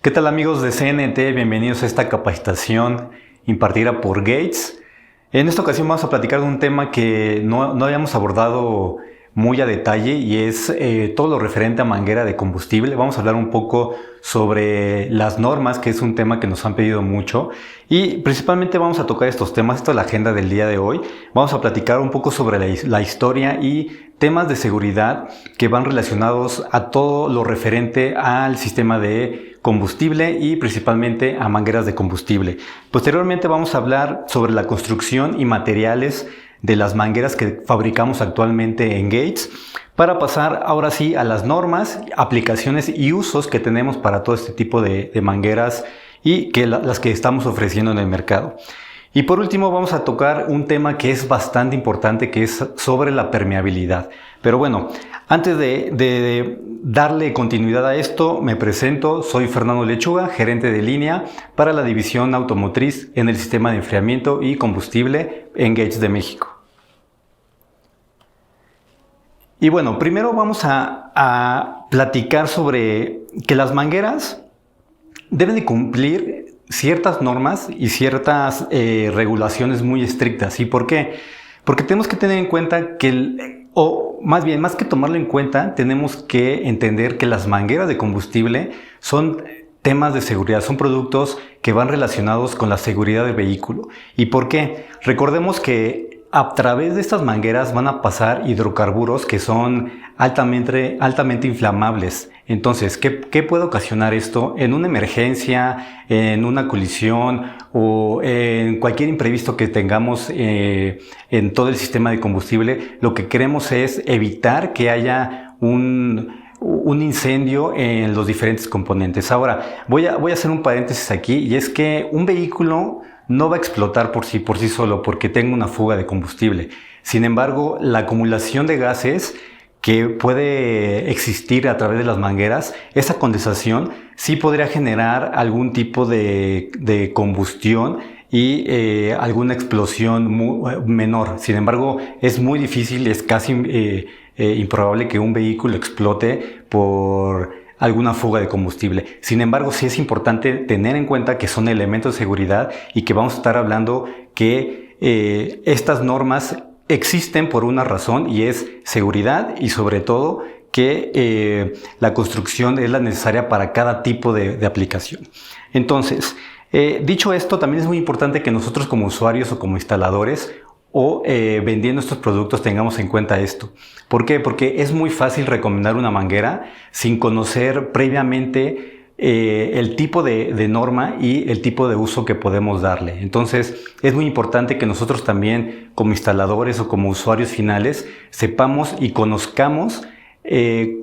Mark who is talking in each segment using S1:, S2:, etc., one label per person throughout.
S1: ¿Qué tal amigos de CNT? Bienvenidos a esta capacitación impartida por Gates. En esta ocasión vamos a platicar de un tema que no habíamos abordado muy a detalle y es todo lo referente a manguera de combustible. Vamos a hablar un poco sobre las normas, que es un tema que nos han pedido mucho, y principalmente vamos a tocar estos temas. Esta es la agenda del día de hoy. Vamos a platicar un poco sobre la historia y temas de seguridad que van relacionados a todo lo referente al sistema de combustible y principalmente a mangueras de combustible. Posteriormente vamos a hablar sobre la construcción y materiales de las mangueras que fabricamos actualmente en Gates, para pasar ahora sí a las normas, aplicaciones y usos que tenemos para todo este tipo de mangueras y las que estamos ofreciendo en el mercado. Y por último vamos a tocar un tema que es bastante importante, que es sobre la permeabilidad. Pero bueno, antes de darle continuidad a esto, me presento. Soy Fernando Lechuga, gerente de línea para la división automotriz en el sistema de enfriamiento y combustible en Gates de México. Y bueno, primero vamos a platicar sobre que las mangueras deben de cumplir ciertas normas y ciertas regulaciones muy estrictas. ¿Y por qué? Porque tenemos que tener en cuenta que, más que tomarlo en cuenta, tenemos que entender que las mangueras de combustible son temas de seguridad, son productos que van relacionados con la seguridad del vehículo. ¿Y por qué? Recordemos que a través de estas mangueras van a pasar hidrocarburos que son altamente inflamables. Entonces, ¿qué puede ocasionar esto? En una emergencia, en una colisión o en cualquier imprevisto que tengamos en todo el sistema de combustible, lo que queremos es evitar que haya un incendio en los diferentes componentes. Ahora, voy a hacer un paréntesis aquí, y es que un vehículo no va a explotar por sí solo porque tenga una fuga de combustible. Sin embargo, la acumulación de gases que puede existir a través de las mangueras, esa condensación sí podría generar algún tipo de combustión y alguna explosión menor. Sin embargo, es muy difícil, es casi improbable que un vehículo explote por alguna fuga de combustible. Sin embargo, sí es importante tener en cuenta que son elementos de seguridad y que vamos a estar hablando que estas normas existen por una razón, y es seguridad, y sobre todo que la construcción es la necesaria para cada tipo de aplicación. Entonces, dicho esto, también es muy importante que nosotros como usuarios o como instaladores o vendiendo estos productos tengamos en cuenta esto. ¿Por qué? Porque es muy fácil recomendar una manguera sin conocer previamente el tipo de norma y el tipo de uso que podemos darle. Entonces es muy importante que nosotros también como instaladores o como usuarios finales sepamos y conozcamos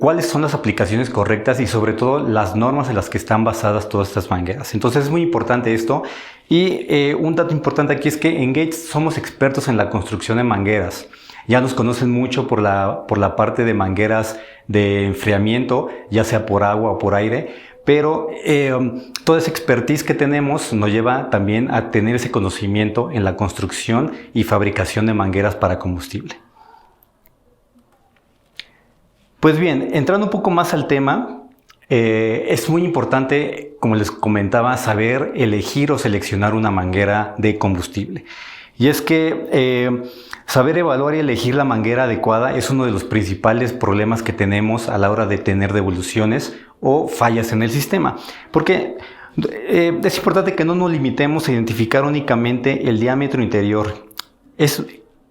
S1: cuáles son las aplicaciones correctas y sobre todo las normas en las que están basadas todas estas mangueras. Entonces es muy importante esto. Y un dato importante aquí es que en Gates somos expertos en la construcción de mangueras. Ya nos conocen mucho por la parte de mangueras de enfriamiento, ya sea por agua o por aire, pero toda esa expertise que tenemos nos lleva también a tener ese conocimiento en la construcción y fabricación de mangueras para combustible. Pues bien, entrando un poco más al tema, es muy importante, como les comentaba, saber elegir o seleccionar una manguera de combustible. Y es que saber evaluar y elegir la manguera adecuada es uno de los principales problemas que tenemos a la hora de tener devoluciones o fallas en el sistema. Porque es importante que no nos limitemos a identificar únicamente el diámetro interior. Es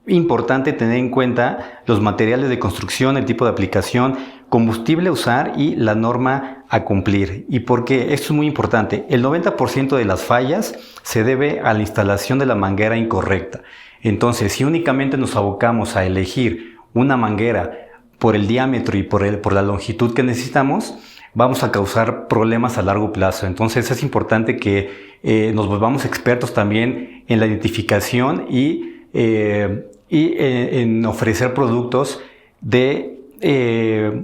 S1: importante tener en cuenta los materiales de construcción, el tipo de aplicación, combustible a usar y la norma a cumplir. ¿Y por qué? Esto es muy importante. El 90% de las fallas se debe a la instalación de la manguera incorrecta. Entonces, si únicamente nos abocamos a elegir una manguera por el diámetro y por la longitud que necesitamos, vamos a causar problemas a largo plazo. Entonces, es importante que nos volvamos expertos también en la identificación y en ofrecer productos de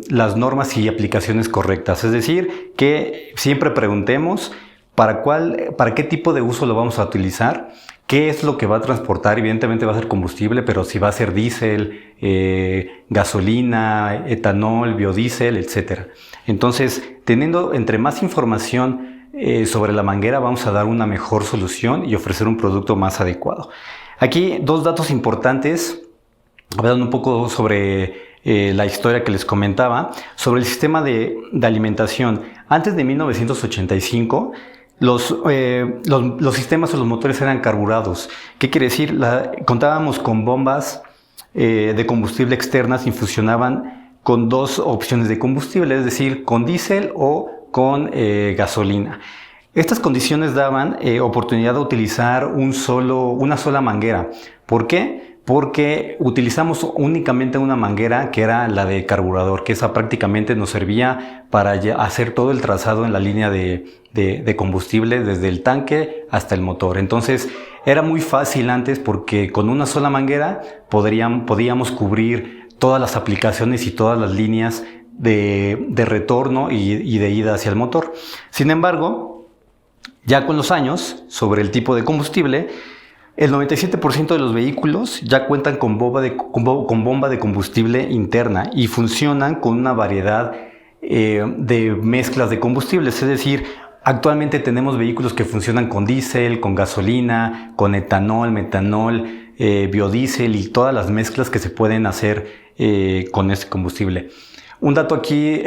S1: las normas y aplicaciones correctas. Es decir, que siempre preguntemos para qué tipo de uso lo vamos a utilizar, qué es lo que va a transportar. Evidentemente va a ser combustible, pero si va a ser diésel, gasolina, etanol, biodiesel, etc. Entonces, teniendo entre más información sobre la manguera vamos a dar una mejor solución y ofrecer un producto más adecuado. Aquí dos datos importantes, hablando un poco sobre la historia que les comentaba, sobre el sistema de alimentación. Antes de 1985, los sistemas o los motores eran carburados. ¿Qué quiere decir? Contábamos con bombas de combustible externas y funcionaban con dos opciones de combustible, es decir, con diésel o con gasolina. Estas condiciones daban oportunidad de utilizar una sola manguera. ¿Por qué? Porque utilizamos únicamente una manguera que era la de carburador, que esa prácticamente nos servía para hacer todo el trazado en la línea de combustible desde el tanque hasta el motor. Entonces era muy fácil antes porque con una sola manguera podíamos cubrir todas las aplicaciones y todas las líneas de retorno y de ida hacia el motor. Sin embargo, ya con los años, sobre el tipo de combustible, el 97% de los vehículos ya cuentan con bomba de combustible interna y funcionan con una variedad de mezclas de combustibles. Es decir, actualmente tenemos vehículos que funcionan con diésel, con gasolina, con etanol, metanol, biodiesel y todas las mezclas que se pueden hacer con este combustible. Un dato aquí,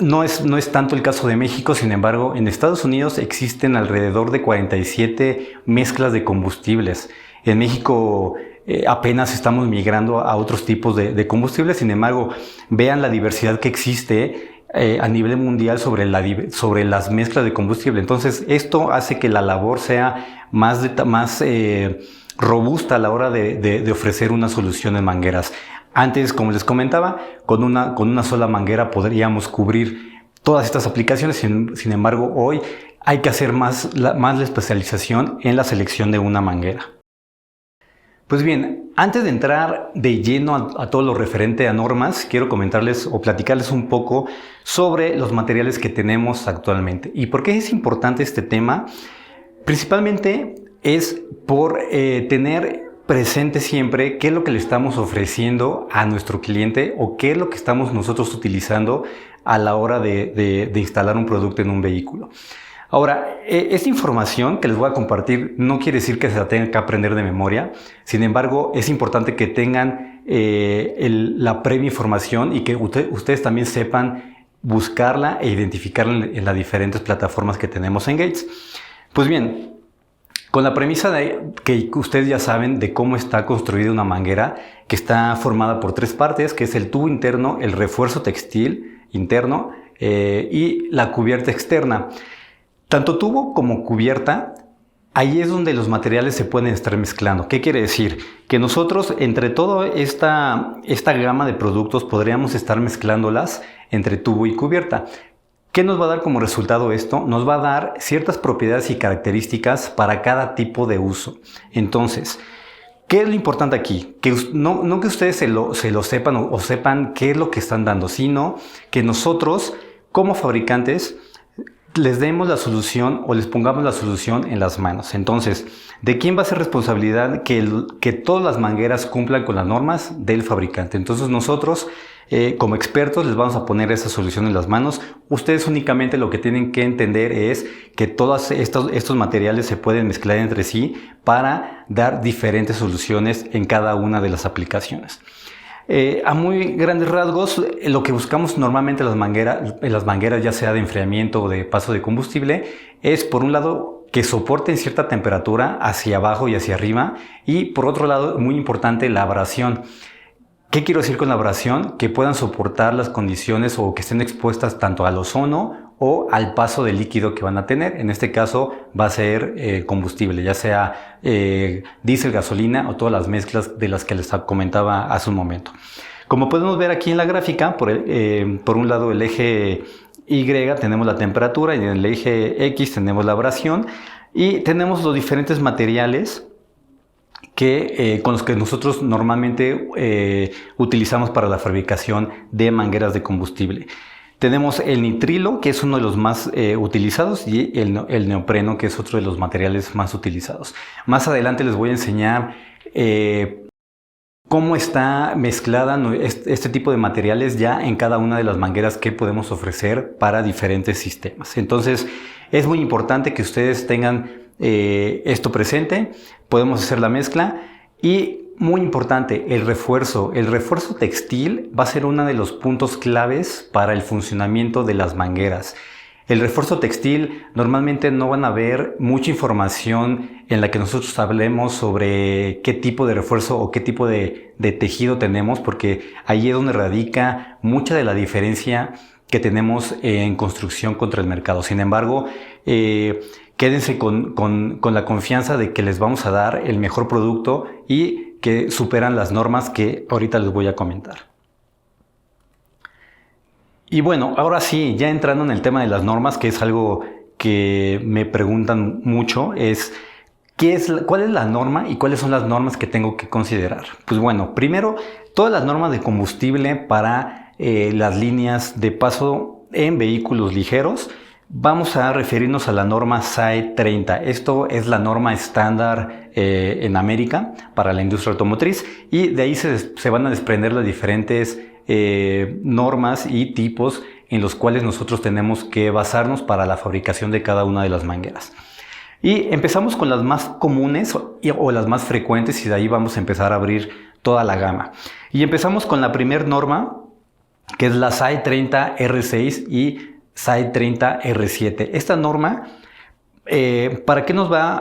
S1: no es tanto el caso de México, sin embargo, en Estados Unidos existen alrededor de 47 mezclas de combustibles. En México apenas estamos migrando a otros tipos de combustibles, sin embargo, vean la diversidad que existe a nivel mundial sobre las mezclas de combustible. Entonces, esto hace que la labor sea más robusta a la hora de ofrecer una solución en mangueras. Antes, como les comentaba, con una sola manguera podríamos cubrir todas estas aplicaciones. Sin embargo, hoy hay que hacer más la especialización en la selección de una manguera. Pues bien, antes de entrar de lleno a todo lo referente a normas, quiero comentarles o platicarles un poco sobre los materiales que tenemos actualmente. ¿Y por qué es importante este tema? Principalmente es por tener presente siempre qué es lo que le estamos ofreciendo a nuestro cliente o qué es lo que estamos nosotros utilizando a la hora de instalar un producto en un vehículo. Ahora, esta información que les voy a compartir no quiere decir que se la tengan que aprender de memoria. Sin embargo, es importante que tengan la previa información y que ustedes también sepan buscarla e identificarla en las diferentes plataformas que tenemos en Gates. Pues bien, con la premisa de que ustedes ya saben de cómo está construida una manguera, que está formada por tres partes, que es el tubo interno, el refuerzo textil interno y la cubierta externa. Tanto tubo como cubierta, ahí es donde los materiales se pueden estar mezclando. ¿Qué quiere decir? Que nosotros entre toda esta gama de productos podríamos estar mezclándolas entre tubo y cubierta. ¿Qué nos va a dar como resultado esto? Nos va a dar ciertas propiedades y características para cada tipo de uso. Entonces, ¿qué es lo importante aquí? Que no que ustedes se lo sepan o sepan qué es lo que están dando, sino que nosotros, como fabricantes, les demos la solución o les pongamos la solución en las manos. Entonces, ¿de quién va a ser responsabilidad que todas las mangueras cumplan con las normas del fabricante? Entonces nosotros, como expertos, les vamos a poner esa solución en las manos. Ustedes únicamente lo que tienen que entender es que todos estos materiales se pueden mezclar entre sí para dar diferentes soluciones en cada una de las aplicaciones. A muy grandes rasgos, lo que buscamos normalmente en las mangueras, ya sea de enfriamiento o de paso de combustible, es por un lado que soporten cierta temperatura hacia abajo y hacia arriba, y por otro lado, muy importante, la abrasión. ¿Qué quiero decir con la abrasión? Que puedan soportar las condiciones o que estén expuestas tanto al ozono o al paso de líquido que van a tener. En este caso va a ser combustible, ya sea diésel, gasolina o todas las mezclas de las que les comentaba hace un momento. Como podemos ver aquí en la gráfica, por un lado el eje Y tenemos la temperatura y en el eje X tenemos la abrasión y tenemos los diferentes materiales con los que nosotros normalmente utilizamos para la fabricación de mangueras de combustible. Tenemos el nitrilo, que es uno de los más utilizados, y el neopreno, que es otro de los materiales más utilizados. Más adelante les voy a enseñar cómo está mezclada este tipo de materiales ya en cada una de las mangueras que podemos ofrecer para diferentes sistemas. Entonces, Es muy importante que ustedes tengan esto presente. Podemos hacer la mezcla y muy importante, el refuerzo. El refuerzo textil va a ser uno de los puntos claves para el funcionamiento de las mangueras. El refuerzo textil normalmente no van a ver mucha información en la que nosotros hablemos sobre qué tipo de refuerzo o qué tipo de tejido tenemos, porque ahí es donde radica mucha de la diferencia que tenemos en construcción contra el mercado. Sin embargo, quédense con la confianza de que les vamos a dar el mejor producto y que superan las normas que ahorita les voy a comentar. Y bueno, ahora sí, ya entrando en el tema de las normas, que es algo que me preguntan mucho, es ¿cuál es la norma y cuáles son las normas que tengo que considerar? Pues bueno, primero, todas las normas de combustible para las líneas de paso en vehículos ligeros. Vamos a referirnos a la norma SAE 30. Esto es la norma estándar en América para la industria automotriz y de ahí se van a desprender las diferentes normas y tipos en los cuales nosotros tenemos que basarnos para la fabricación de cada una de las mangueras. Y empezamos con las más comunes o las más frecuentes y de ahí vamos a empezar a abrir toda la gama. Y empezamos con la primera norma, que es la SAE 30 R6 y SAE 30 R7. Esta norma, ¿para qué nos va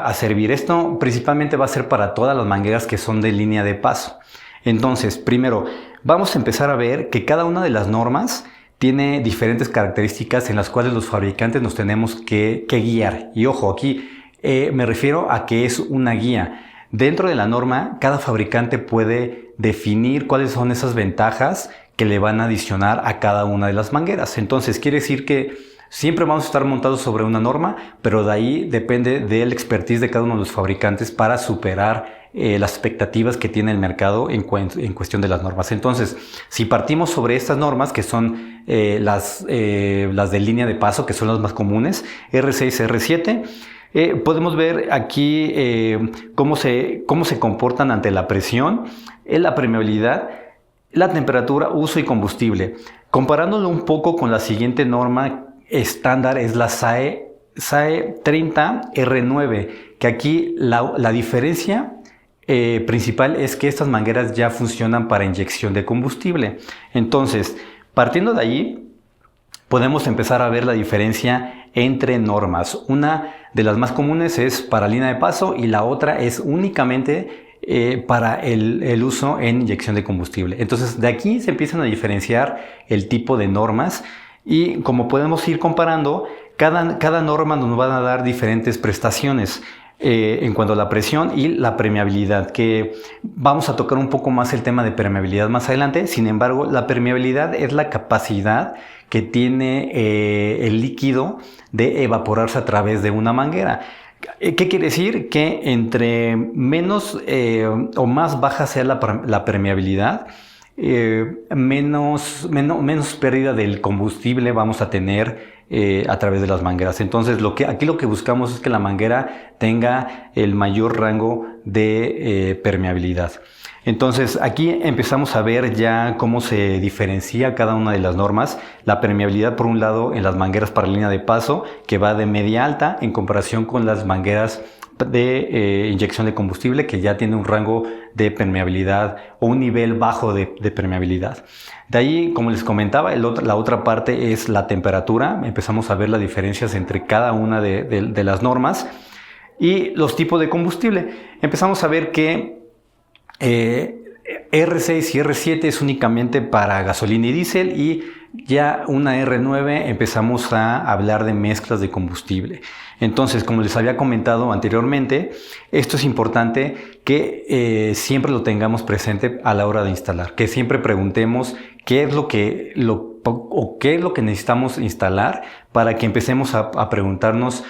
S1: a servir? Esto principalmente va a ser para todas las mangueras que son de línea de paso. Entonces, primero, vamos a empezar a ver que cada una de las normas tiene diferentes características en las cuales los fabricantes nos tenemos que guiar. Y ojo, aquí me refiero a que es una guía. Dentro de la norma, cada fabricante puede definir cuáles son esas ventajas que le van a adicionar a cada una de las mangueras. Entonces, quiere decir que siempre vamos a estar montados sobre una norma, pero de ahí depende del expertise de cada uno de los fabricantes para superar las expectativas que tiene el mercado en cuestión de las normas. Entonces, si partimos sobre estas normas, que son las de línea de paso, que son las más comunes, R6, R7, podemos ver aquí cómo se comportan ante la presión, la permeabilidad, la temperatura, uso y combustible. Comparándolo un poco con la siguiente norma estándar, es la SAE 30 R9, que aquí la diferencia principal es que estas mangueras ya funcionan para inyección de combustible. Entonces, partiendo de allí, podemos empezar a ver la diferencia entre normas. Una de las más comunes es para línea de paso y la otra es únicamente para el uso en inyección de combustible. Entonces, de aquí se empiezan a diferenciar el tipo de normas y como podemos ir comparando, cada norma nos van a dar diferentes prestaciones en cuanto a la presión y la permeabilidad, que vamos a tocar un poco más el tema de permeabilidad más adelante. Sin embargo, la permeabilidad es la capacidad que tiene el líquido de evaporarse a través de una manguera. ¿Qué quiere decir? Que entre menos o más baja sea la permeabilidad, menos pérdida del combustible vamos a tener a través de las mangueras. Entonces, aquí lo que buscamos es que la manguera tenga el mayor rango de permeabilidad. Entonces, aquí empezamos a ver ya cómo se diferencia cada una de las normas. La permeabilidad, por un lado, en las mangueras para línea de paso, que va de media alta en comparación con las mangueras de inyección de combustible, que ya tiene un rango de permeabilidad o un nivel bajo de permeabilidad. De ahí, como les comentaba, la otra parte es la temperatura. Empezamos a ver las diferencias entre cada una de las normas y los tipos de combustible. Empezamos a ver que R6 y R7 es únicamente para gasolina y diésel, y ya una R9 empezamos a hablar de mezclas de combustible. Entonces, como les había comentado anteriormente, esto es importante que siempre lo tengamos presente a la hora de instalar, que siempre preguntemos qué es lo que necesitamos instalar para que empecemos a preguntarnos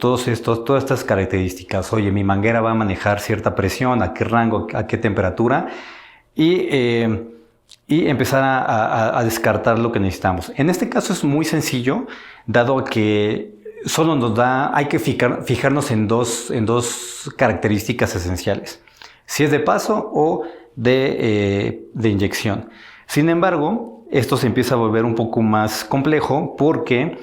S1: todas estas características. Oye, mi manguera va a manejar cierta presión, a qué rango, a qué temperatura, y empezar a descartar lo que necesitamos. En este caso es muy sencillo, dado que solo hay que fijarnos en dos características esenciales: si es de paso o de inyección. Sin embargo, esto se empieza a volver un poco más complejo porque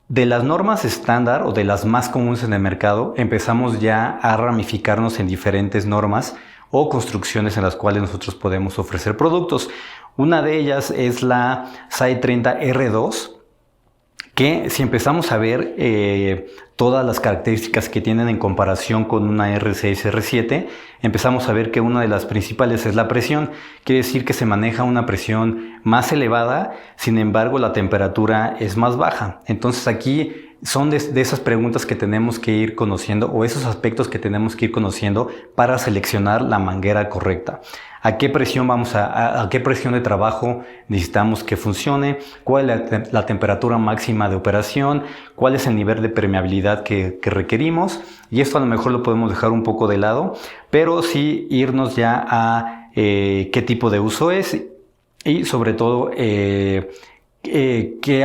S1: De las normas estándar o de las más comunes en el mercado, empezamos ya a ramificarnos en diferentes normas o construcciones en las cuales nosotros podemos ofrecer productos. Una de ellas es la SAE 30 R2, que si empezamos a ver todas las características que tienen en comparación con una R6, R7, empezamos a ver que una de las principales es la presión. Quiere decir que se maneja una presión más elevada, sin embargo la temperatura es más baja. Entonces aquí son de esas preguntas que tenemos que ir conociendo, o esos aspectos que tenemos que ir conociendo para seleccionar la manguera correcta. ¿A qué presión a qué presión de trabajo necesitamos que funcione? ¿Cuál es la temperatura máxima de operación? ¿Cuál es el nivel de permeabilidad que requerimos? Y esto a lo mejor lo podemos dejar un poco de lado, pero sí irnos ya a qué tipo de uso es y sobre todo qué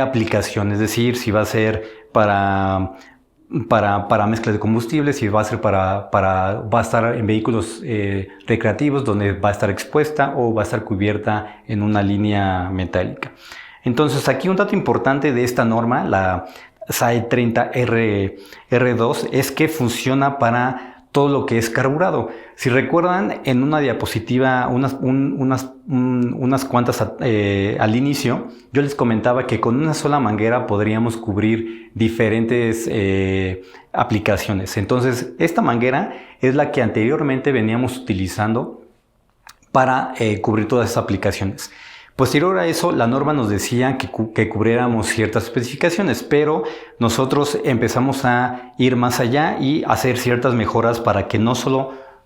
S1: aplicación, es decir, si va a ser para mezcla de combustibles, si va a ser va a estar en vehículos recreativos donde va a estar expuesta o va a estar cubierta en una línea metálica. Entonces aquí un dato importante de esta norma, la SAE 30 R2, es que funciona para todo lo que es carburado. Si recuerdan, en una diapositiva, unas cuantas al inicio, yo les comentaba que con una sola manguera podríamos cubrir diferentes aplicaciones. Entonces, esta manguera es la que anteriormente veníamos utilizando para cubrir todas esas aplicaciones. Posterior a eso, la norma nos decía que cubriéramos ciertas especificaciones, pero nosotros empezamos a ir más allá y hacer ciertas mejoras para que no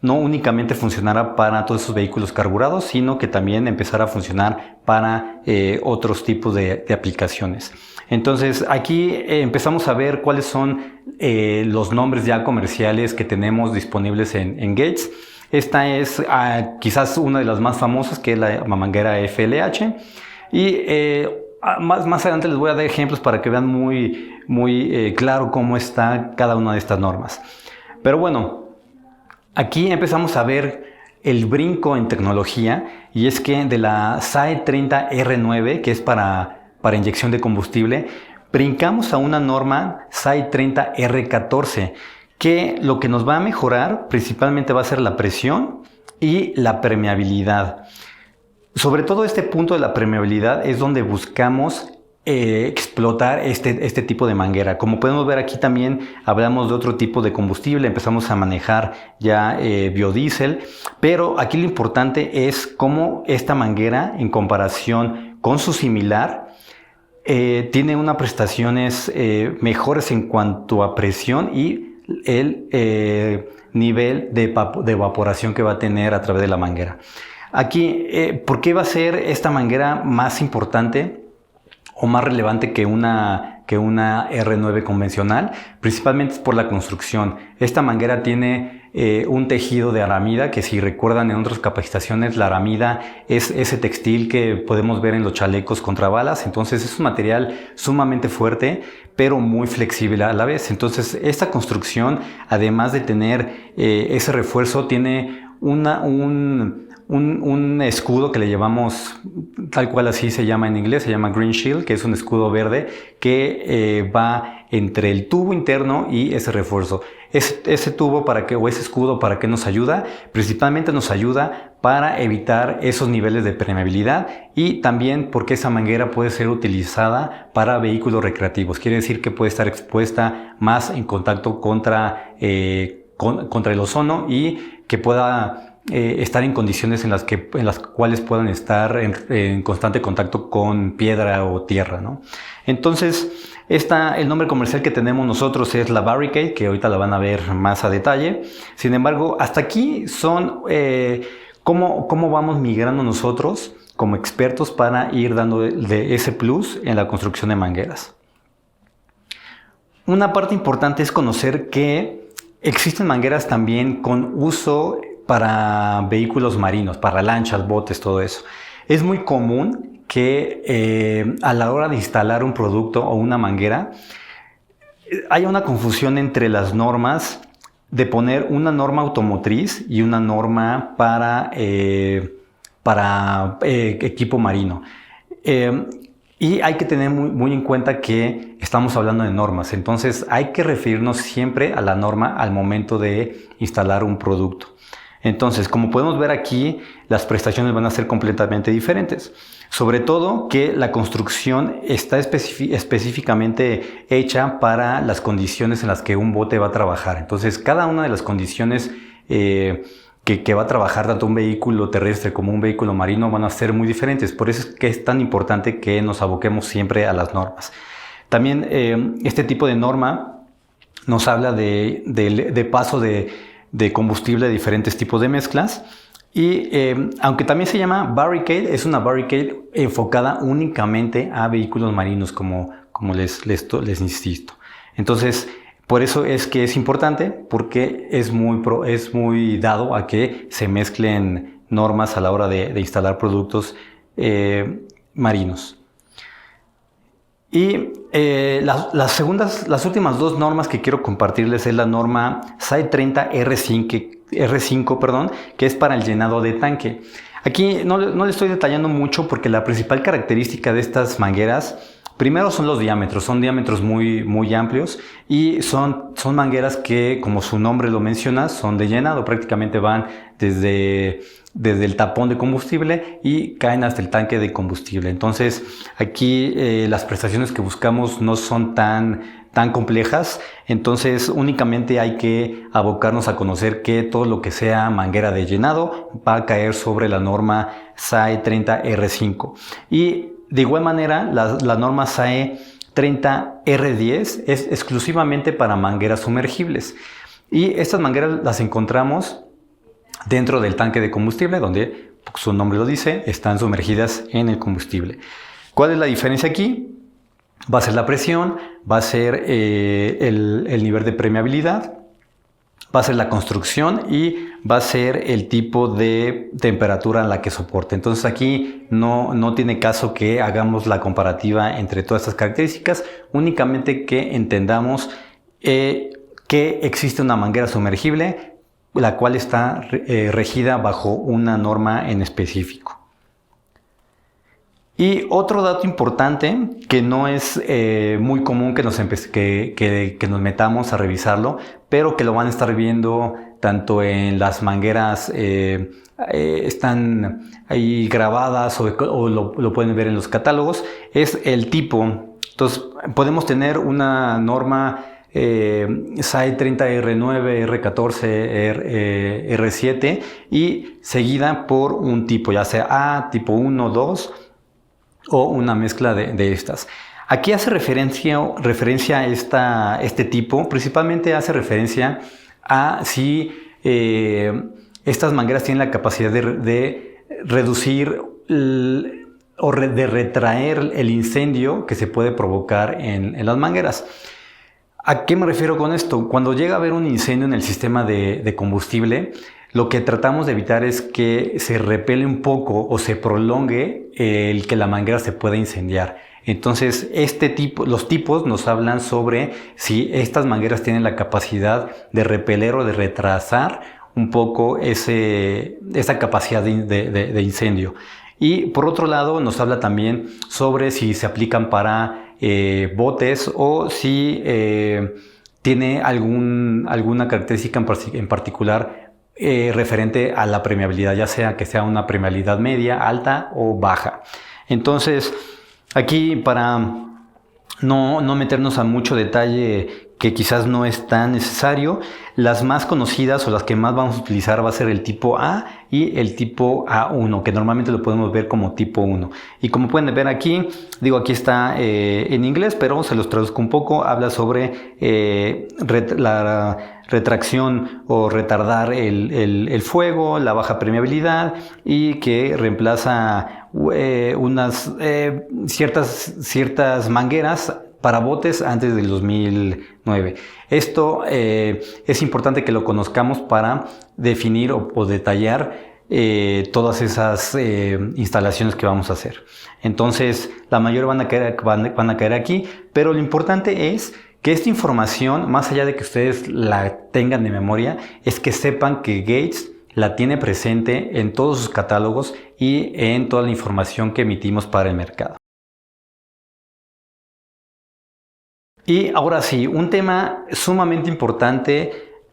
S1: únicamente funcionara para todos esos vehículos carburados, sino que también empezara a funcionar para otros tipos de aplicaciones. Entonces aquí empezamos a ver cuáles son los nombres ya comerciales que tenemos disponibles en Gates. Esta es quizás una de las más famosas, que es la manguera FLH. Y más adelante les voy a dar ejemplos para que vean muy claro cómo está cada una de estas normas. Pero bueno, aquí empezamos a ver el brinco en tecnología, y es que de la SAE 30 R9, que es para inyección de combustible, brincamos a una norma SAE 30 R14, que lo que nos va a mejorar principalmente va a ser la presión y la permeabilidad. Sobre todo este punto de la permeabilidad es donde buscamos explotar este tipo de manguera. Como podemos ver aquí también hablamos de otro tipo de combustible, empezamos a manejar ya biodiesel, pero aquí lo importante es cómo esta manguera, en comparación con su similar, tiene unas prestaciones mejores en cuanto a presión y el nivel de evaporación que va a tener a través de la manguera. Aquí, ¿por qué va a ser esta manguera más importante o más relevante que una R9 convencional? Principalmente es por la construcción. Esta manguera tiene un tejido de aramida, que si recuerdan en otras capacitaciones, la aramida es ese textil que podemos ver en los chalecos contra balas. Entonces es un material sumamente fuerte, pero muy flexible a la vez. Entonces esta construcción, además de tener ese refuerzo, tiene un escudo que le llamamos, tal cual así se llama en inglés, se llama Green Shield, que es un escudo verde que va entre el tubo interno y ese refuerzo. Ese tubo o ese escudo, ¿para qué nos ayuda? Principalmente nos ayuda para evitar esos niveles de permeabilidad, y también porque esa manguera puede ser utilizada para vehículos recreativos. Quiere decir que puede estar expuesta más en contacto contra el ozono, y que pueda estar en condiciones en las cuales puedan estar en constante contacto con piedra o tierra, ¿no? Entonces, el nombre comercial que tenemos nosotros es la Barricade, que ahorita la van a ver más a detalle. Sin embargo, hasta aquí son cómo vamos migrando nosotros como expertos para ir dando de ese plus en la construcción de mangueras. Una parte importante es conocer que existen mangueras también con uso para vehículos marinos, para lanchas, botes, todo eso. Es muy común que a la hora de instalar un producto o una manguera haya una confusión entre las normas, de poner una norma automotriz y una norma para equipo marino. Y hay que tener muy en cuenta que estamos hablando de normas, entonces hay que referirnos siempre a la norma al momento de instalar un producto. Entonces, como podemos ver aquí, las prestaciones van a ser completamente diferentes. Sobre todo que la construcción está específicamente hecha para las condiciones en las que un bote va a trabajar. Entonces, cada una de las condiciones que va a trabajar tanto un vehículo terrestre como un vehículo marino van a ser muy diferentes. Por eso es que es tan importante que nos aboquemos siempre a las normas. También este tipo de norma nos habla de paso de combustible de diferentes tipos de mezclas. Y aunque también se llama barricade, es una barricade enfocada únicamente a vehículos marinos, como les insisto. Entonces, por eso es que es importante, porque es muy dado a que se mezclen normas a la hora de instalar productos marinos. Y las últimas dos normas que quiero compartirles es la norma SAE 30 R5, que es para el llenado de tanque. Aquí no le estoy detallando mucho porque la principal característica de estas mangueras, primero son los diámetros, son diámetros muy amplios y son mangueras que, como su nombre lo menciona, son de llenado, prácticamente van desde el tapón de combustible y caen hasta el tanque de combustible. Entonces aquí las prestaciones que buscamos no son tan complejas, entonces únicamente hay que abocarnos a conocer que todo lo que sea manguera de llenado va a caer sobre la norma SAE 30 R5. Y de igual manera la norma SAE 30 R10 es exclusivamente para mangueras sumergibles y estas mangueras las encontramos dentro del tanque de combustible, donde su nombre lo dice, están sumergidas en el combustible. ¿Cuál es la diferencia aquí? Va a ser la presión, va a ser el nivel de permeabilidad, va a ser la construcción y va a ser el tipo de temperatura en la que soporte. Entonces aquí no tiene caso que hagamos la comparativa entre todas estas características, únicamente que entendamos que existe una manguera sumergible, la cual está regida bajo una norma en específico. Y otro dato importante que no es muy común que nos metamos a revisarlo, pero que lo van a estar viendo tanto en las mangueras, están ahí grabadas o lo pueden ver en los catálogos, es el tipo. Entonces podemos tener una norma SAE 30 R9, R14, R7 y seguida por un tipo, ya sea A, tipo 1, 2 o una mezcla de estas. Aquí hace referencia a este tipo, principalmente hace referencia a si estas mangueras tienen la capacidad de reducir o de retraer el incendio que se puede provocar en las mangueras. ¿A qué me refiero con esto? Cuando llega a haber un incendio en el sistema de combustible, lo que tratamos de evitar es que se repele un poco o se prolongue el que la manguera se pueda incendiar. Entonces, los tipos nos hablan sobre si estas mangueras tienen la capacidad de repeler o de retrasar un poco esa capacidad de incendio. Y por otro lado, nos habla también sobre si se aplican para botes o si tiene alguna característica en particular referente a la permeabilidad, ya sea que sea una permeabilidad media, alta o baja. Entonces, aquí para no meternos a mucho detalle que quizás no es tan necesario, las más conocidas o las que más vamos a utilizar va a ser el tipo A y el tipo A1, que normalmente lo podemos ver como tipo 1. Y como pueden ver aquí, aquí está en inglés, pero se los traduzco un poco, habla sobre la retracción o retardar el fuego, la baja permeabilidad y que reemplaza unas ciertas mangueras para botes antes del 2009. Esto es importante que lo conozcamos para definir o detallar todas esas instalaciones que vamos a hacer. Entonces, la mayoría van a caer aquí, pero lo importante es que esta información, más allá de que ustedes la tengan de memoria, es que sepan que Gates la tiene presente en todos sus catálogos y en toda la información que emitimos para el mercado. Y ahora sí, un tema sumamente importante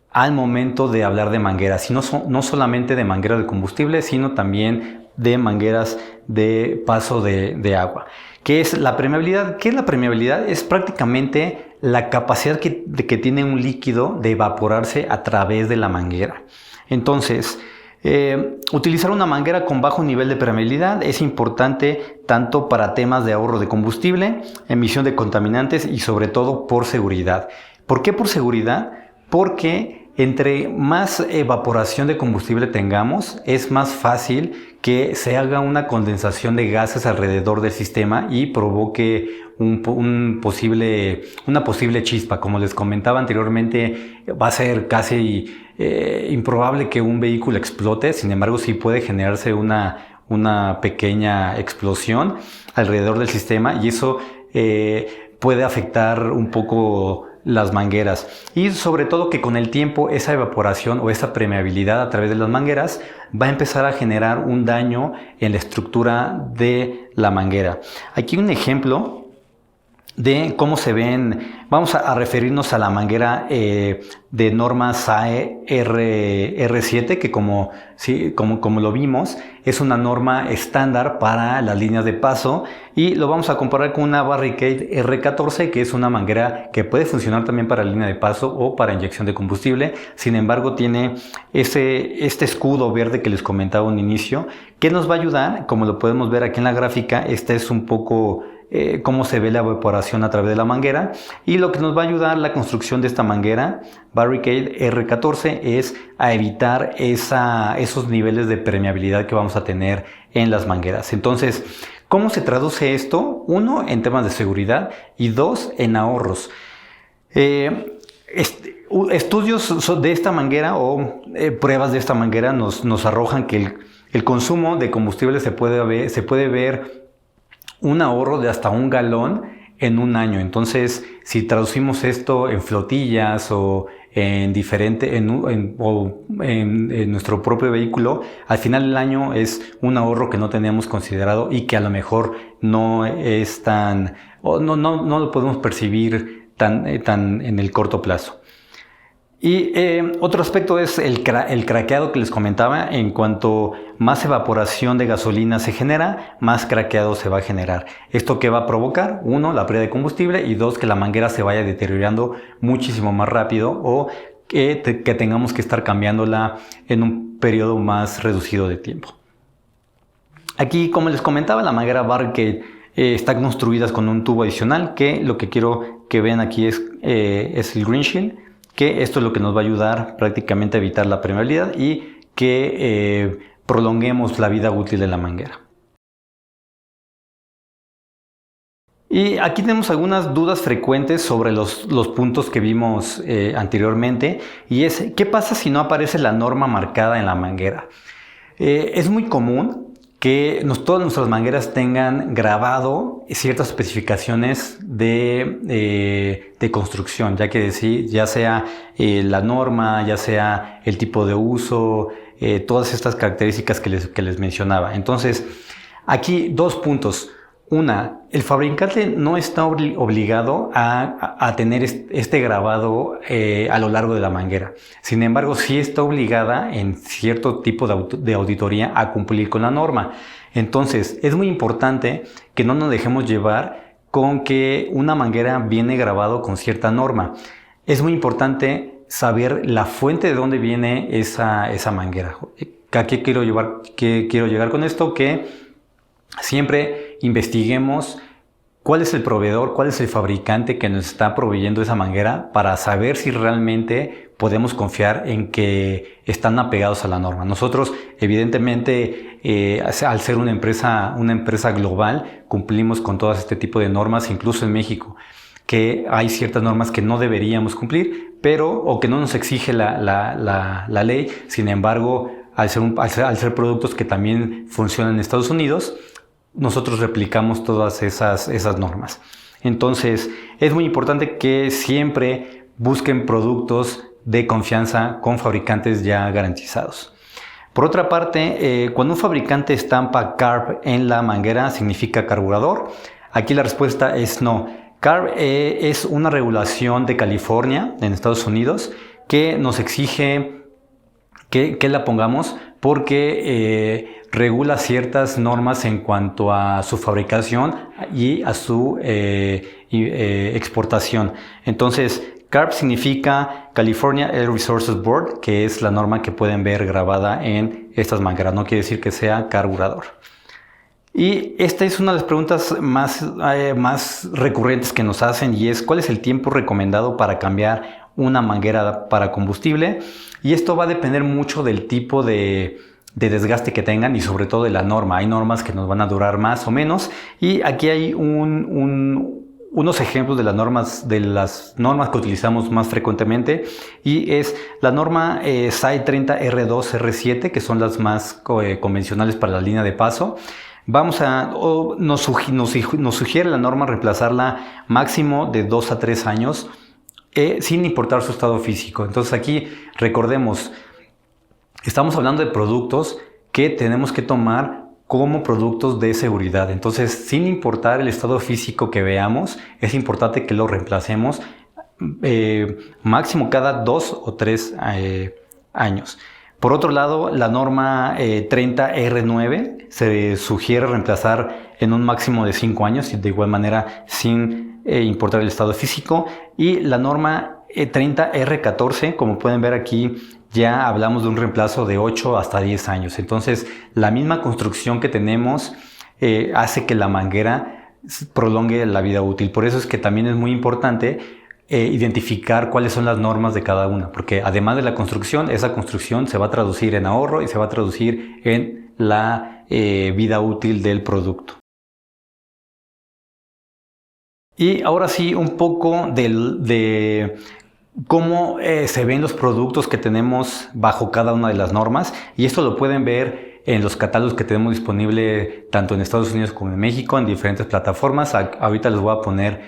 S1: al momento de hablar de mangueras, y no solamente de mangueras de combustible, sino también de mangueras de paso de agua, que es la permeabilidad. ¿Qué es la permeabilidad? Es prácticamente la capacidad que tiene un líquido de evaporarse a través de la manguera. Entonces, utilizar una manguera con bajo nivel de permeabilidad es importante tanto para temas de ahorro de combustible, emisión de contaminantes y sobre todo por seguridad. ¿Por qué por seguridad? Porque entre más evaporación de combustible tengamos, es más fácil que se haga una condensación de gases alrededor del sistema y provoque una posible chispa. Como les comentaba anteriormente, va a ser casi improbable que un vehículo explote. Sin embargo, sí puede generarse una pequeña explosión alrededor del sistema, y eso puede afectar un poco las mangueras, y sobre todo que con el tiempo esa evaporación o esa permeabilidad a través de las mangueras va a empezar a generar un daño en la estructura de la manguera. Aquí un ejemplo de cómo se ven. Vamos a referirnos a la manguera de norma SAE R7, que como lo vimos, es una norma estándar para las líneas de paso, y lo vamos a comparar con una Barricade R14, que es una manguera que puede funcionar también para línea de paso o para inyección de combustible. Sin embargo, tiene este escudo verde que les comentaba un inicio, que nos va a ayudar. Como lo podemos ver aquí en la gráfica, esta es un poco cómo se ve la evaporación a través de la manguera, y lo que nos va a ayudar la construcción de esta manguera Barricade R14 es a evitar esos niveles de permeabilidad que vamos a tener en las mangueras. Entonces, ¿cómo se traduce esto? Uno, en temas de seguridad, y dos, en ahorros. Estudios de esta manguera o pruebas de esta manguera nos arrojan que el consumo de combustible se puede ver un ahorro de hasta 1 galón en un año. Entonces, si traducimos esto en flotillas o en nuestro propio vehículo, al final del año es un ahorro que no teníamos considerado y que a lo mejor no es no lo podemos percibir tan en el corto plazo. Y otro aspecto es el craqueado que les comentaba. En cuanto más evaporación de gasolina se genera, más craqueado se va a generar. ¿Esto qué va a provocar? Uno, la pérdida de combustible, y dos, que la manguera se vaya deteriorando muchísimo más rápido, o que tengamos que estar cambiándola en un periodo más reducido de tiempo. Aquí, como les comentaba, la manguera Barricade está construida con un tubo adicional, que lo que quiero que vean aquí es el Green Shield, que esto es lo que nos va a ayudar prácticamente a evitar la permeabilidad y que prolonguemos la vida útil de la manguera. Y aquí tenemos algunas dudas frecuentes sobre los puntos que vimos anteriormente, y es: ¿qué pasa si no aparece la norma marcada en la manguera? Es muy común que todas nuestras mangueras tengan grabado ciertas especificaciones de construcción, ya sea la norma, ya sea el tipo de uso, todas estas características que les mencionaba. Entonces, aquí dos puntos. Una, el fabricante no está obligado a tener este grabado a lo largo de la manguera. Sin embargo, sí está obligada en cierto tipo de auditoría a cumplir con la norma. Entonces, es muy importante que no nos dejemos llevar con que una manguera viene grabado con cierta norma. Es muy importante saber la fuente de dónde viene esa manguera. ¿A qué quiero llegar con esto? Que siempre investiguemos cuál es el proveedor, cuál es el fabricante que nos está proveyendo esa manguera, para saber si realmente podemos confiar en que están apegados a la norma. Nosotros, evidentemente, al ser una empresa global, cumplimos con todo este tipo de normas, incluso en México, que hay ciertas normas que no deberíamos cumplir, o que no nos exige la ley. Sin embargo, al ser productos que también funcionan en Estados Unidos, nosotros replicamos todas esas normas. Entonces, es muy importante que siempre busquen productos de confianza con fabricantes ya garantizados. Por otra parte, cuando un fabricante estampa CARB en la manguera, ¿significa carburador? Aquí la respuesta es no. CARB es una regulación de California, en Estados Unidos, que nos exige que la pongamos porque regula ciertas normas en cuanto a su fabricación y a su exportación. Entonces, CARB significa California Air Resources Board, que es la norma que pueden ver grabada en estas mangueras. No quiere decir que sea carburador. Y esta es una de las preguntas más recurrentes que nos hacen, y es ¿cuál es el tiempo recomendado para cambiar una manguera para combustible? Y esto va a depender mucho del tipo de desgaste que tengan y sobre todo de la norma. Hay normas que nos van a durar más o menos, y aquí hay unos ejemplos de las normas que utilizamos más frecuentemente, y es la norma SAE 30R2R7, que son las más convencionales para la línea de paso. Nos sugiere la norma reemplazarla máximo de 2 a 3 años sin importar su estado físico. Entonces aquí recordemos, estamos hablando de productos que tenemos que tomar como productos de seguridad. Entonces, sin importar el estado físico que veamos, es importante que lo reemplacemos máximo cada 2 o 3 años. Por otro lado, la norma 30R9 se sugiere reemplazar en un máximo de 5 años, y de igual manera sin importar el estado físico. Y la norma 30R14, como pueden ver aquí, ya hablamos de un reemplazo de 8 hasta 10 años. Entonces, la misma construcción que tenemos hace que la manguera prolongue la vida útil. Por eso es que también es muy importante identificar cuáles son las normas de cada una, porque además de la construcción, esa construcción se va a traducir en ahorro y se va a traducir en la vida útil del producto. Y ahora sí, un poco de cómo se ven los productos que tenemos bajo cada una de las normas, y esto lo pueden ver en los catálogos que tenemos disponible tanto en Estados Unidos como en México, en diferentes plataformas. Ahorita les voy a poner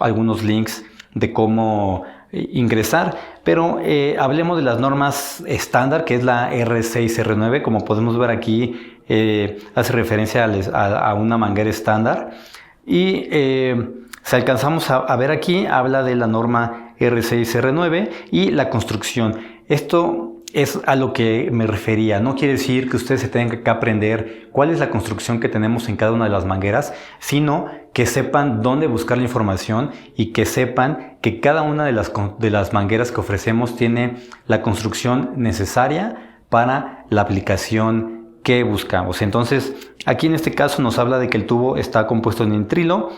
S1: algunos links de cómo ingresar, pero hablemos de las normas estándar, que es la R6, R9. Como podemos ver aquí, hace referencia a una manguera estándar, y si alcanzamos a ver aquí, habla de la norma R6, R9 y la construcción. Esto es a lo que me refería. No quiere decir que ustedes se tengan que aprender cuál es la construcción que tenemos en cada una de las mangueras, sino que sepan dónde buscar la información y que sepan que cada una de las mangueras que ofrecemos tiene la construcción necesaria para la aplicación que buscamos. Entonces, aquí en este caso nos habla de que el tubo está compuesto en nitrilo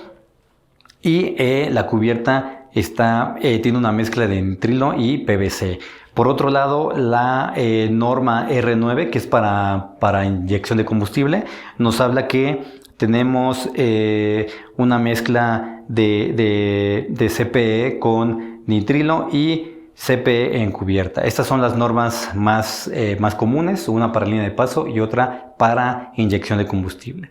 S1: y la cubierta tiene una mezcla de nitrilo y PVC. Por otro lado, la norma R9, que es para inyección de combustible, nos habla que tenemos una mezcla de CPE con nitrilo y CPE en cubierta. Estas son las normas más comunes, una para línea de paso y otra para inyección de combustible.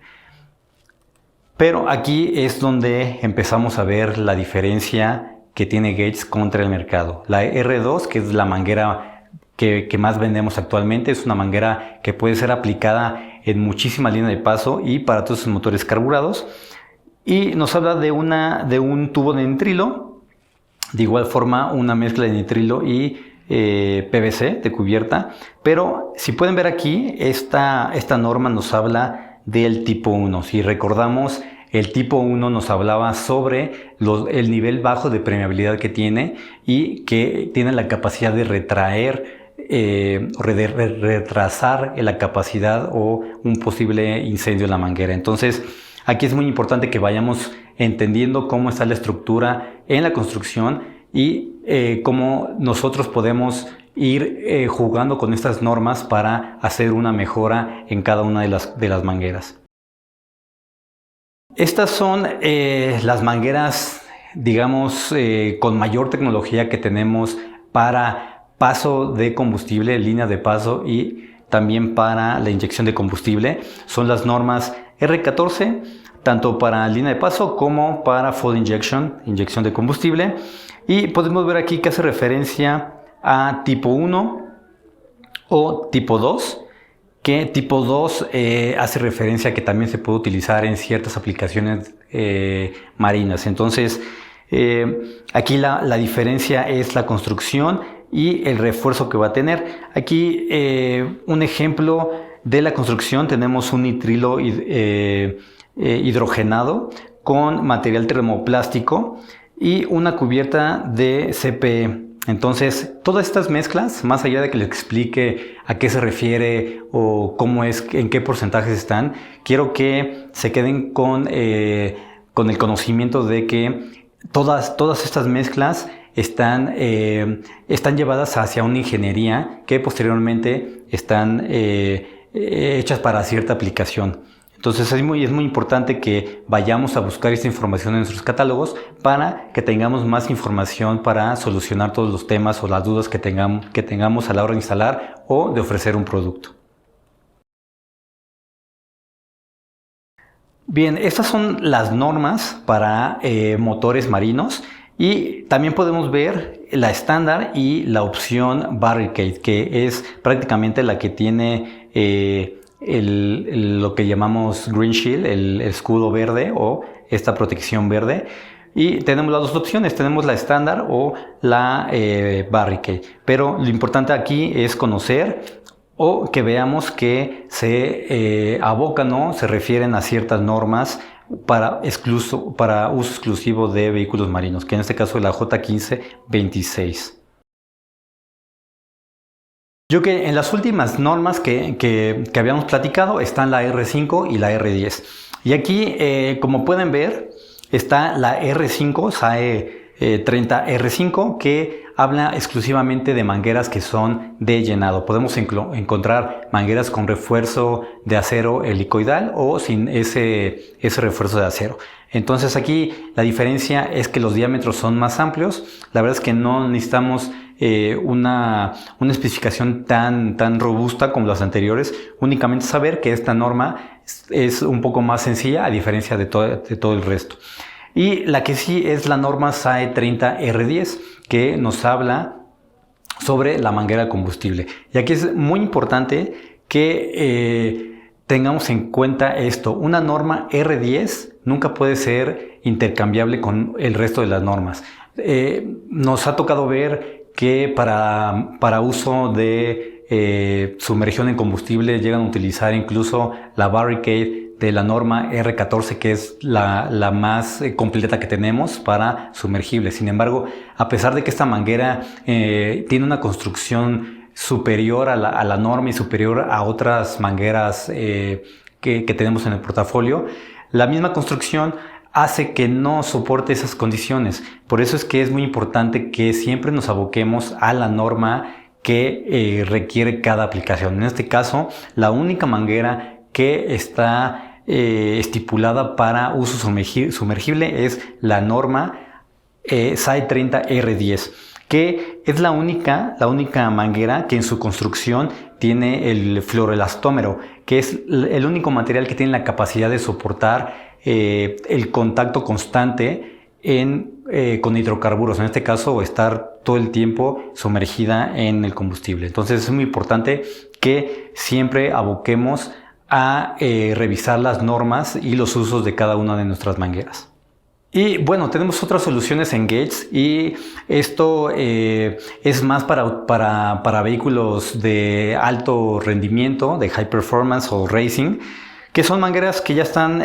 S1: Pero aquí es donde empezamos a ver la diferencia que tiene Gates contra el mercado. La R2, que es la manguera que más vendemos actualmente, es una manguera que puede ser aplicada en muchísima línea de paso y para todos sus motores carburados. Y nos habla de un tubo de nitrilo, de igual forma una mezcla de nitrilo y PVC de cubierta. Pero si pueden ver aquí, esta norma nos habla del tipo 1. Si recordamos, el tipo 1 nos hablaba sobre el nivel bajo de permeabilidad que tiene y que tiene la capacidad de retraer retrasar la capacidad o un posible incendio en la manguera. Entonces, aquí es muy importante que vayamos entendiendo cómo está la estructura en la construcción y cómo nosotros podemos ir jugando con estas normas para hacer una mejora en cada una de las mangueras. Estas son las mangueras, digamos, con mayor tecnología que tenemos para paso de combustible, línea de paso y también para la inyección de combustible. Son las normas R14, tanto para línea de paso como para full injection, inyección de combustible. Y podemos ver aquí que hace referencia a tipo 1 o tipo 2, que tipo 2 hace referencia a que también se puede utilizar en ciertas aplicaciones marinas. Entonces, aquí la diferencia es la construcción y el refuerzo que va a tener. Aquí un ejemplo de la construcción, tenemos un nitrilo hidrogenado con material termoplástico y una cubierta de CPE. Entonces, todas estas mezclas, más allá de que les explique a qué se refiere o cómo es, en qué porcentajes están, quiero que se queden con el conocimiento de que todas estas mezclas están llevadas hacia una ingeniería que posteriormente están hechas para cierta aplicación. Entonces es muy importante que vayamos a buscar esta información en nuestros catálogos para que tengamos más información para solucionar todos los temas o las dudas que tengamos a la hora de instalar o de ofrecer un producto. Bien, estas son las normas para motores marinos y también podemos ver la estándar y la opción Barricade, que es prácticamente la que tiene lo que llamamos Green Shield, el escudo verde o esta protección verde. Y tenemos las dos opciones, tenemos la estándar o la Barricade. Pero lo importante aquí es conocer o que veamos que se abocan o se refieren a ciertas normas para uso exclusivo de vehículos marinos, que en este caso es la J1526. Yo que en las últimas normas que habíamos platicado están la R5 y la R10. Y aquí, como pueden ver, está la R5, SAE 30R5, que habla exclusivamente de mangueras que son de llenado. Podemos encontrar mangueras con refuerzo de acero helicoidal o sin ese refuerzo de acero. Entonces aquí la diferencia es que los diámetros son más amplios. La verdad es que no necesitamos una especificación tan robusta como las anteriores, únicamente saber que esta norma es un poco más sencilla a diferencia de todo el resto. Y la que sí es la norma SAE 30R10, que nos habla sobre la manguera de combustible. Y aquí es muy importante que tengamos en cuenta esto. Una norma R10 nunca puede ser intercambiable con el resto de las normas. Nos ha tocado ver que para uso de sumergión en combustible llegan a utilizar incluso la Barricade de la norma R14, que es la más completa que tenemos para sumergible. Sin embargo, a pesar de que esta manguera tiene una construcción superior a la norma y superior a otras mangueras que tenemos en el portafolio, la misma construcción hace que no soporte esas condiciones. Por eso es que es muy importante que siempre nos aboquemos a la norma que requiere cada aplicación. En este caso, la única manguera que está estipulada para uso sumergible es la norma SAE 30R10, que es la única manguera que en su construcción tiene el fluoroelastómero, que es el único material que tiene la capacidad de soportar el contacto constante con hidrocarburos, en este caso estar todo el tiempo sumergida en el combustible. Entonces es muy importante que siempre aboquemos a revisar las normas y los usos de cada una de nuestras mangueras. Y bueno, tenemos otras soluciones en Gates y esto es más para vehículos de alto rendimiento, de high performance o racing, que son mangueras que ya están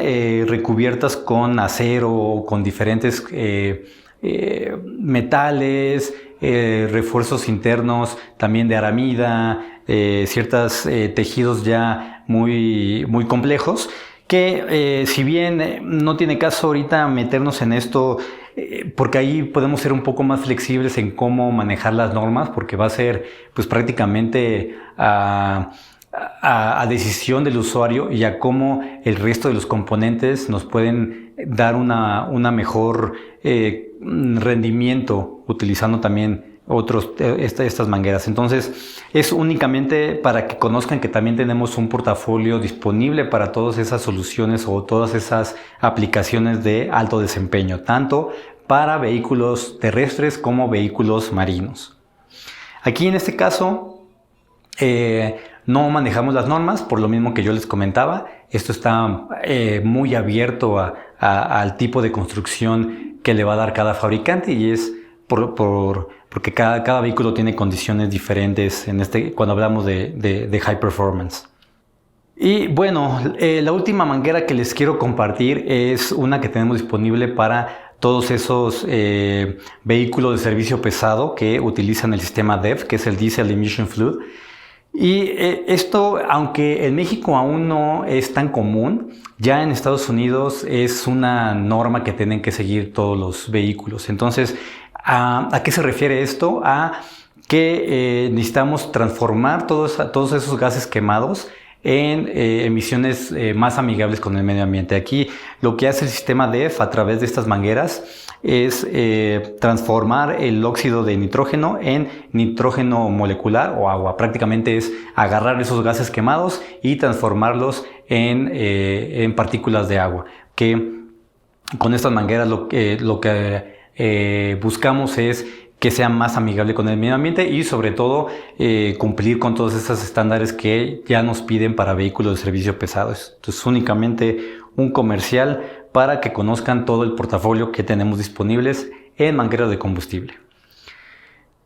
S1: recubiertas con acero o con diferentes metales, refuerzos internos también de aramida, ciertos tejidos ya muy complejos, que si bien no tiene caso ahorita meternos en esto, porque ahí podemos ser un poco más flexibles en cómo manejar las normas, porque va a ser pues prácticamente a decisión del usuario y a cómo el resto de los componentes nos pueden dar una mejor rendimiento utilizando también estas mangueras. Entonces es únicamente para que conozcan que también tenemos un portafolio disponible para todas esas soluciones o todas esas aplicaciones de alto desempeño, tanto para vehículos terrestres como vehículos marinos. Aquí en este caso no manejamos las normas, por lo mismo que yo les comentaba. Esto está muy abierto a al tipo de construcción que le va a dar cada fabricante, y es porque cada vehículo tiene condiciones diferentes cuando hablamos de high performance. Y bueno, la última manguera que les quiero compartir es una que tenemos disponible para todos esos vehículos de servicio pesado que utilizan el sistema DEF, que es el Diesel Emission Fluid. Y esto, aunque en México aún no es tan común, ya en Estados Unidos es una norma que tienen que seguir todos los vehículos. Entonces, ¿a qué se refiere esto? A que necesitamos transformar todos esos gases quemados en emisiones más amigables con el medio ambiente. Aquí lo que hace el sistema DEF a través de estas mangueras es transformar el óxido de nitrógeno en nitrógeno molecular o agua. Prácticamente es agarrar esos gases quemados y transformarlos en partículas de agua, que con estas mangueras lo que buscamos es que sea más amigable con el medio ambiente y sobre todo cumplir con todos esos estándares que ya nos piden para vehículos de servicio pesados. Entonces, únicamente un comercial para que conozcan todo el portafolio que tenemos disponibles en mangueras de combustible.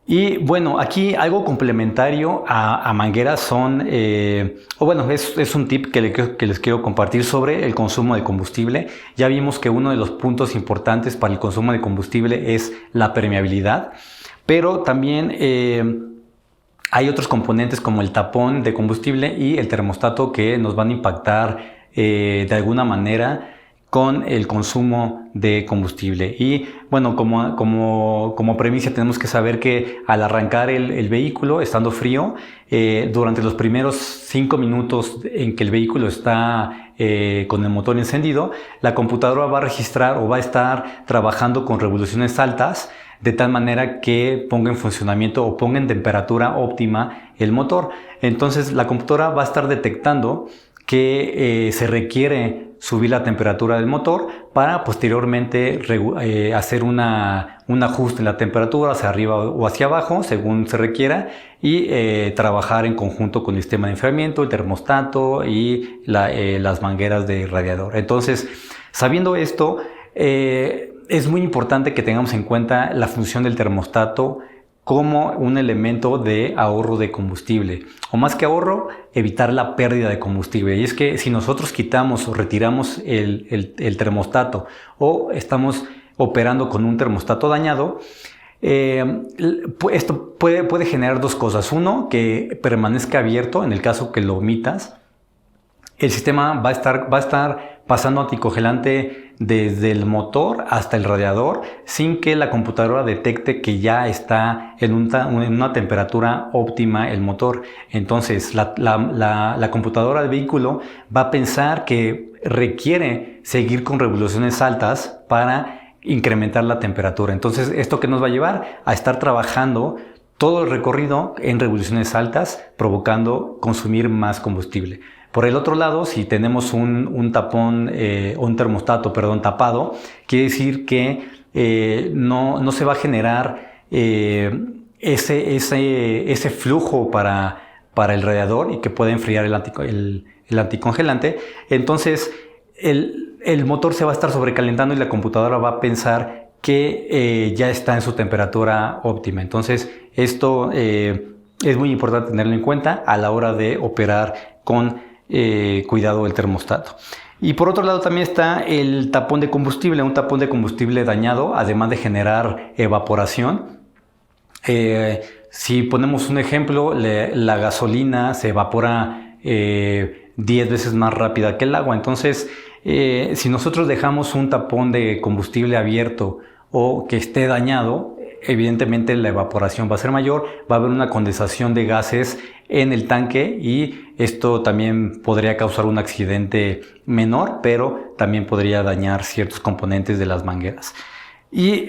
S1: Y bueno, aquí algo complementario a mangueras son, es un tip que les quiero compartir sobre el consumo de combustible. Ya vimos que uno de los puntos importantes para el consumo de combustible es la permeabilidad, pero también hay otros componentes como el tapón de combustible y el termostato que nos van a impactar de alguna manera con el consumo de combustible. Y bueno, como premisa tenemos que saber que al arrancar el vehículo estando frío, durante los primeros 5 minutos en que el vehículo está con el motor encendido, la computadora va a registrar o va a estar trabajando con revoluciones altas, de tal manera que ponga en funcionamiento o ponga en temperatura óptima el motor. Entonces la computadora va a estar detectando que se requiere subir la temperatura del motor para posteriormente hacer un ajuste en la temperatura hacia arriba o hacia abajo según se requiera y trabajar en conjunto con el sistema de enfriamiento, el termostato y las mangueras de radiador. Entonces, sabiendo esto, es muy importante que tengamos en cuenta la función del termostato como un elemento de ahorro de combustible, o más que ahorro, evitar la pérdida de combustible. Y es que si nosotros quitamos o retiramos el termostato o estamos operando con un termostato dañado, esto puede generar dos cosas. Uno, que permanezca abierto en el caso que lo omitas. El sistema va a estar pasando anticongelante desde el motor hasta el radiador sin que la computadora detecte que ya está en una temperatura óptima el motor. Entonces la computadora del vehículo va a pensar que requiere seguir con revoluciones altas para incrementar la temperatura. Entonces, ¿esto qué nos va a llevar? A estar trabajando todo el recorrido en revoluciones altas, provocando consumir más combustible. Por el otro lado, si tenemos un tapón, un termostato, tapado, quiere decir que no se va a generar ese flujo para el radiador y que pueda enfriar el anticongelante. Entonces, el motor se va a estar sobrecalentando y la computadora va a pensar que ya está en su temperatura óptima. Entonces, esto es muy importante tenerlo en cuenta a la hora de operar con cuidado del termostato. Y por otro lado también está el tapón de combustible, un tapón de combustible dañado, además de generar evaporación. Si ponemos un ejemplo, la gasolina se evapora 10 veces más rápida que el agua. Entonces, si nosotros dejamos un tapón de combustible abierto o que esté dañado, evidentemente la evaporación va a ser mayor, va a haber una condensación de gases en el tanque y esto también podría causar un accidente menor, pero también podría dañar ciertos componentes de las mangueras. Y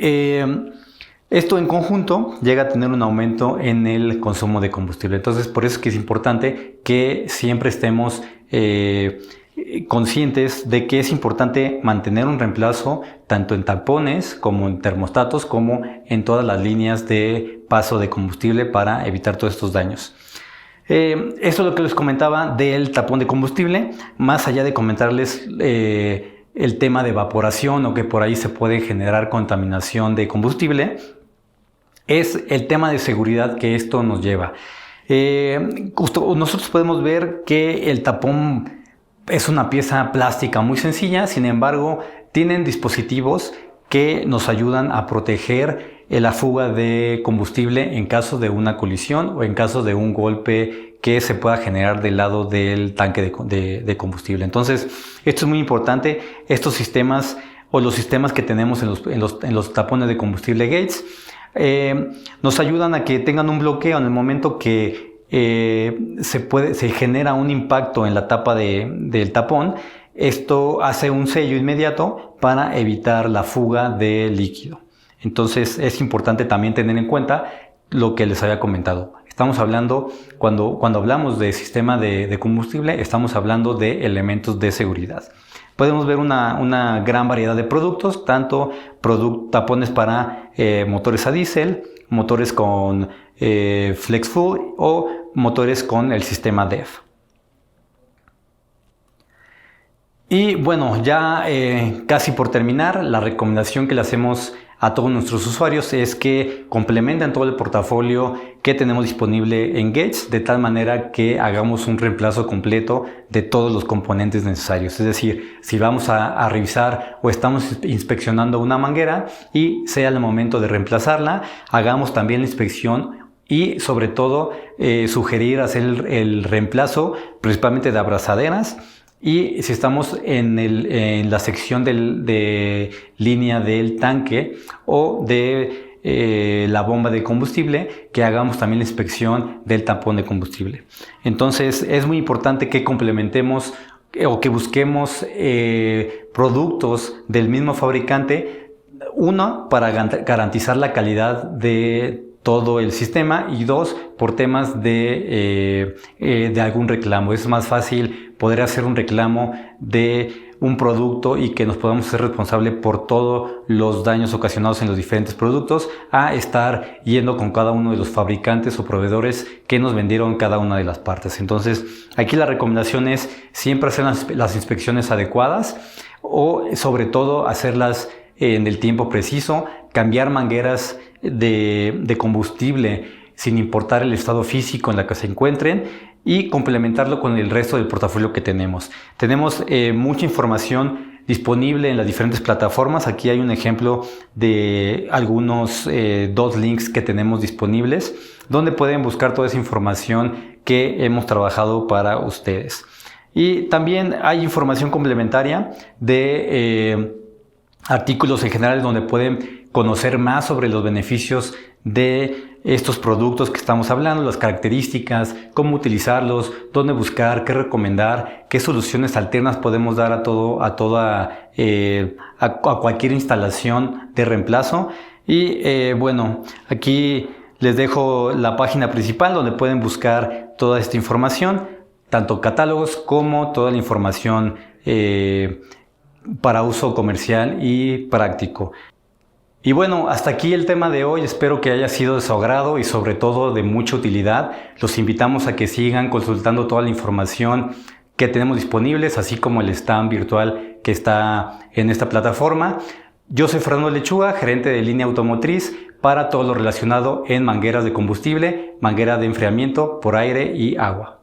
S1: esto en conjunto llega a tener un aumento en el consumo de combustible. Entonces, por eso es que es importante que siempre estemos conscientes de que es importante mantener un reemplazo tanto en tapones como en termostatos como en todas las líneas de paso de combustible para evitar todos estos daños. Esto es lo que les comentaba del tapón de combustible. Más allá de comentarles el tema de evaporación o que por ahí se puede generar contaminación de combustible, es el tema de seguridad que esto nos lleva. Nosotros podemos ver que el tapón es una pieza plástica muy sencilla, sin embargo, tienen dispositivos que nos ayudan a proteger la fuga de combustible en caso de una colisión o en caso de un golpe que se pueda generar del lado del tanque de combustible. Entonces, esto es muy importante. Estos sistemas o los sistemas que tenemos en los tapones de combustible Gates nos ayudan a que tengan un bloqueo en el momento que se genera un impacto en la tapa del tapón. Esto hace un sello inmediato para evitar la fuga de líquido. Entonces es importante también tener en cuenta lo que les había comentado. Estamos hablando, cuando hablamos de sistema de combustible, estamos hablando de elementos de seguridad. Podemos ver una gran variedad de productos, tanto tapones para motores a diésel, motores con flex fuel o motores con el sistema DEF. Y bueno, ya casi por terminar, la recomendación que le hacemos a todos nuestros usuarios es que complementen todo el portafolio que tenemos disponible en Gates, de tal manera que hagamos un reemplazo completo de todos los componentes necesarios. Es decir, si vamos a revisar o estamos inspeccionando una manguera y sea el momento de reemplazarla, hagamos también la inspección y sobre todo sugerir hacer el reemplazo principalmente de abrazaderas. Y si estamos en la sección de línea del tanque o de la bomba de combustible, que hagamos también la inspección del tapón de combustible. Entonces es muy importante que complementemos o que busquemos productos del mismo fabricante, uno, para garantizar la calidad de todo el sistema, y dos, por temas de algún reclamo. Es más fácil poder hacer un reclamo de un producto y que nos podamos ser responsables por todos los daños ocasionados en los diferentes productos, a estar yendo con cada uno de los fabricantes o proveedores que nos vendieron cada una de las partes. Entonces, aquí la recomendación es siempre hacer las inspecciones adecuadas, o sobre todo hacerlas en el tiempo preciso, cambiar mangueras de combustible sin importar el estado físico en la que se encuentren, y complementarlo con el resto del portafolio que tenemos. Tenemos mucha información disponible en las diferentes plataformas. Aquí hay un ejemplo de algunos 2 links que tenemos disponibles, donde pueden buscar toda esa información que hemos trabajado para ustedes. Y también hay información complementaria de artículos en general, donde pueden conocer más sobre los beneficios de estos productos que estamos hablando, las características, cómo utilizarlos, dónde buscar, qué recomendar, qué soluciones alternas podemos dar a cualquier instalación de reemplazo. Y bueno, aquí les dejo la página principal donde pueden buscar toda esta información, tanto catálogos como toda la información para uso comercial y práctico. Y bueno, hasta aquí el tema de hoy. Espero que haya sido de su agrado y sobre todo de mucha utilidad. Los invitamos a que sigan consultando toda la información que tenemos disponibles, así como el stand virtual que está en esta plataforma. Yo soy Fernando Lechuga, gerente de línea automotriz para todo lo relacionado en mangueras de combustible, manguera de enfriamiento por aire y agua.